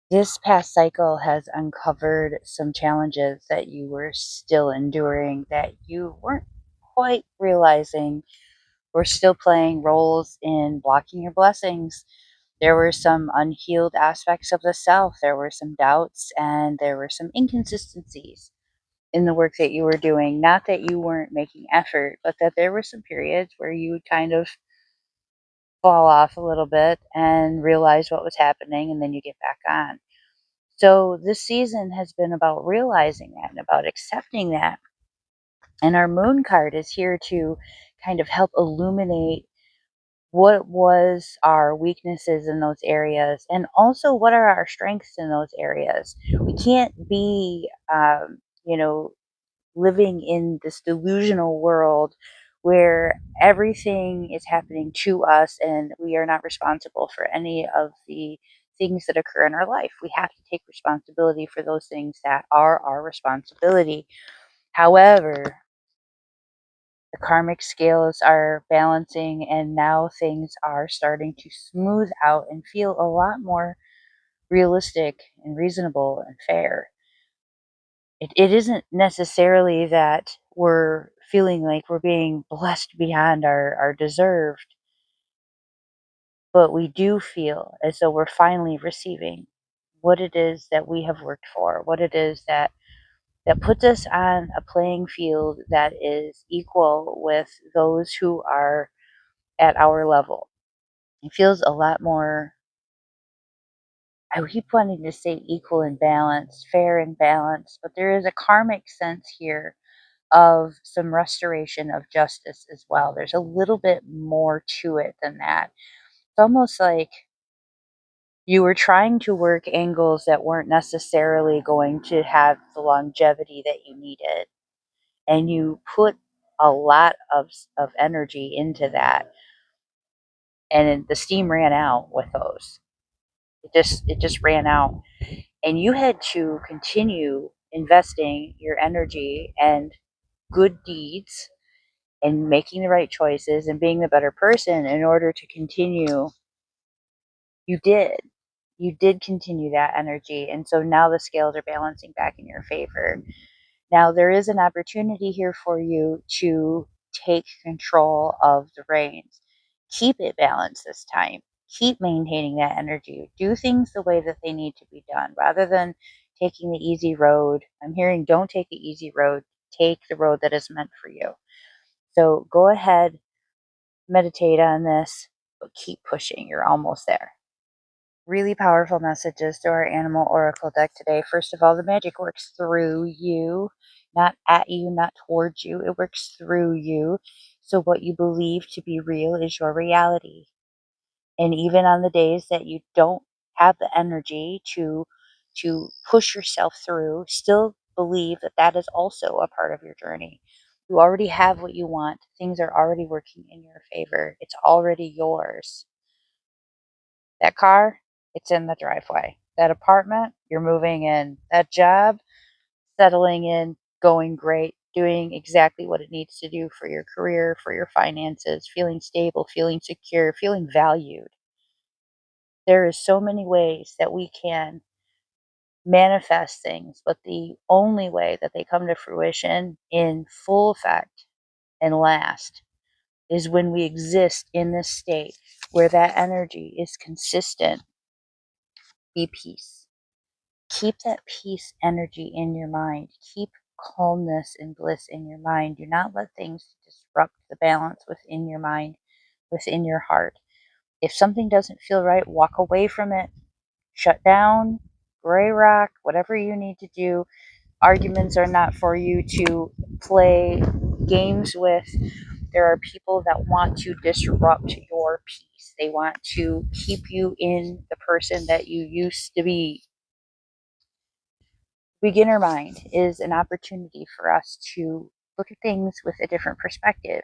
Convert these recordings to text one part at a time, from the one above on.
This past cycle has uncovered some challenges that you were still enduring that you weren't quite realizing were still playing roles in blocking your blessings. There were some unhealed aspects of the self, there were some doubts, and there were some inconsistencies in the work that you were doing. Not that you weren't making effort, but that there were some periods where you would kind of fall off a little bit and realize what was happening, and then you get back on. So this season has been about realizing that and about accepting that. And our moon card is here to kind of help illuminate what was our weaknesses in those areas and also what are our strengths in those areas. We can't be, living in this delusional world where everything is happening to us and we are not responsible for any of the things that occur in our life. We have to take responsibility for those things that are our responsibility. However, the karmic scales are balancing and now things are starting to smooth out and feel a lot more realistic and reasonable and fair. It isn't necessarily that we're feeling like we're being blessed beyond our deserved, but we do feel as though we're finally receiving what it is that we have worked for, what it is that puts us on a playing field that is equal with those who are at our level. It feels a lot more, I keep wanting to say equal and balanced, fair and balanced, but there is a karmic sense here of some restoration of justice as well. There's a little bit more to it than that. It's almost like you were trying to work angles that weren't necessarily going to have the longevity that you needed. And you put a lot of energy into that. And the steam ran out with those. It just ran out. And you had to continue investing your energy and good deeds and making the right choices and being the better person in order to continue. You did. You did continue that energy. And so now the scales are balancing back in your favor. Now there is an opportunity here for you to take control of the reins. Keep it balanced this time. Keep maintaining that energy. Do things the way that they need to be done rather than taking the easy road. I'm hearing don't take the easy road. Take the road that is meant for you. So go ahead, meditate on this, but keep pushing. You're almost there. Really powerful messages to our animal oracle deck today. First of all, the magic works through you, not at you, not towards you. It works through you. So what you believe to be real is your reality. And even on the days that you don't have the energy to push yourself through, still believe that that is also a part of your journey. You already have what you want. Things are already working in your favor. It's already yours. That car, it's in the driveway. That apartment, you're moving in. That job, settling in, going great, doing exactly what it needs to do for your career, for your finances, feeling stable, feeling secure, feeling valued. There is so many ways that we can manifest things, but the only way that they come to fruition in full effect and last is when we exist in this state where that energy is consistent. Be peace. Keep that peace energy in your mind. Keep calmness and bliss in your mind. Do not let things disrupt the balance within your mind, within your heart. If something doesn't feel right, walk away from it. Shut down, gray rock, whatever you need to do. Arguments are not for you to play games with. There are people that want to disrupt your peace. They want to keep you in the person that you used to be. Beginner mind is an opportunity for us to look at things with a different perspective.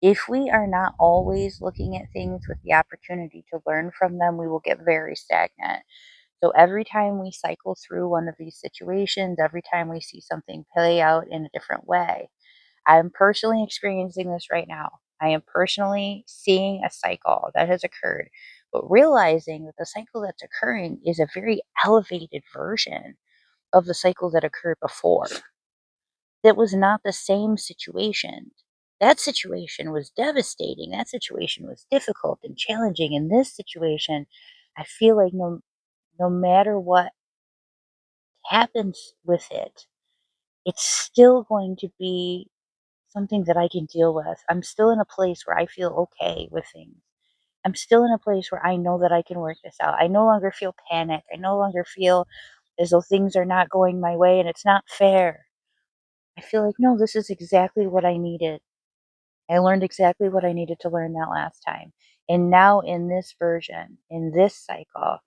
If we are not always looking at things with the opportunity to learn from them, we will get very stagnant. So every time we cycle through one of these situations, every time we see something play out in a different way, I'm personally experiencing this right now. I am personally seeing a cycle that has occurred but realizing that the cycle that's occurring is a very elevated version of the cycle that occurred before. That was not the same situation. That situation was devastating. That situation was difficult and challenging. In this situation, I feel like no matter what happens with it, it's still going to be something that I can deal with. I'm still in a place where I feel okay with things. I'm still in a place where I know that I can work this out. I no longer feel panic. I no longer feel as though things are not going my way and it's not fair. I feel like, no, this is exactly what I needed. I learned exactly what I needed to learn that last time. And now in this version, in this cycle,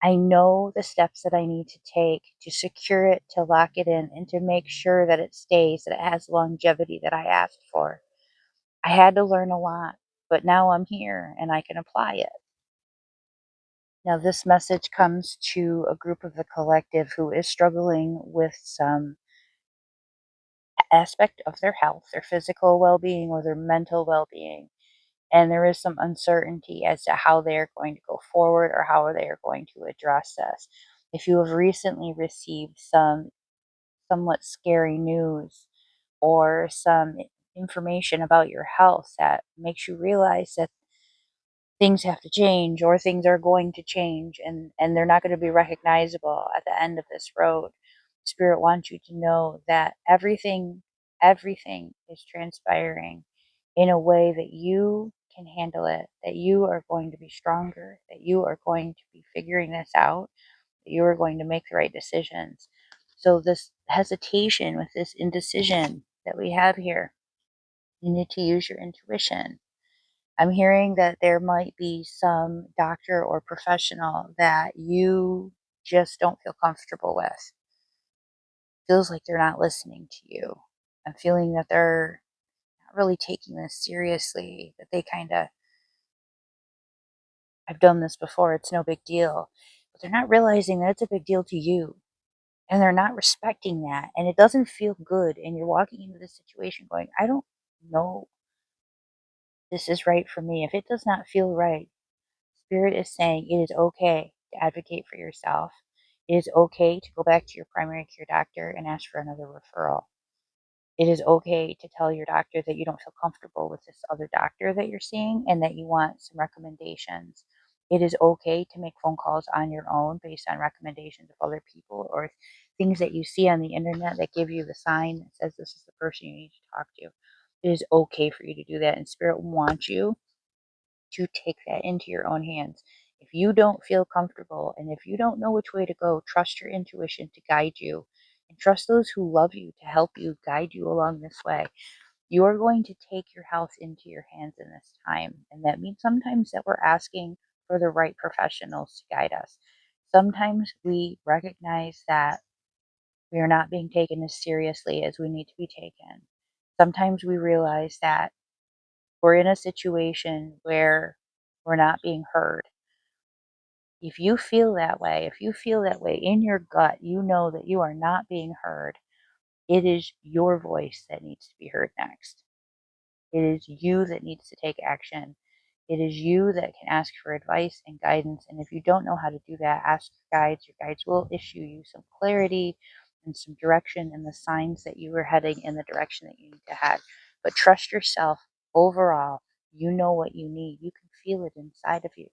I know the steps that I need to take to secure it, to lock it in, and to make sure that it stays, that it has longevity that I asked for. I had to learn a lot, but now I'm here and I can apply it. Now, this message comes to a group of the collective who is struggling with some aspect of their health, their physical well being, or their mental well being. And there is some uncertainty as to how they are going to go forward or how they are going to address this. If you have recently received some somewhat scary news or some information about your health that makes you realize that things have to change or things are going to change and they're not going to be recognizable at the end of this road, spirit wants you to know that everything is transpiring in a way that you can handle it, that you are going to be stronger, that you are going to be figuring this out, that you are going to make the right decisions. So this hesitation with this indecision that we have here, you need to use your intuition. I'm hearing that there might be some doctor or professional that you just don't feel comfortable with. Feels like they're not listening to you. I'm feeling that they're not really taking this seriously, that they kind of, I've done this before, it's no big deal. But they're not realizing that it's a big deal to you. And they're not respecting that. And it doesn't feel good. And you're walking into this situation going, I don't know this is right for me. If it does not feel right, Spirit is saying it is okay to advocate for yourself. It is okay to go back to your primary care doctor and ask for another referral. It is okay to tell your doctor that you don't feel comfortable with this other doctor that you're seeing and that you want some recommendations. It is okay to make phone calls on your own based on recommendations of other people or things that you see on the internet that give you the sign that says this is the person you need to talk to. It is okay for you to do that, and Spirit wants you to take that into your own hands. If you don't feel comfortable and if you don't know which way to go, trust your intuition to guide you and trust those who love you to help you guide you along this way. You are going to take your health into your hands in this time. And that means sometimes that we're asking for the right professionals to guide us. Sometimes we recognize that we are not being taken as seriously as we need to be taken. Sometimes we realize that we're in a situation where we're not being heard. If you feel that way, if you feel that way in your gut, you know that you are not being heard. It is your voice that needs to be heard next. It is you that needs to take action. It is you that can ask for advice and guidance. And if you don't know how to do that, ask your guides. Your guides will issue you some clarity and some direction and the signs that you are heading in the direction that you need to head. But trust yourself overall. You know what you need. You can feel it inside of you.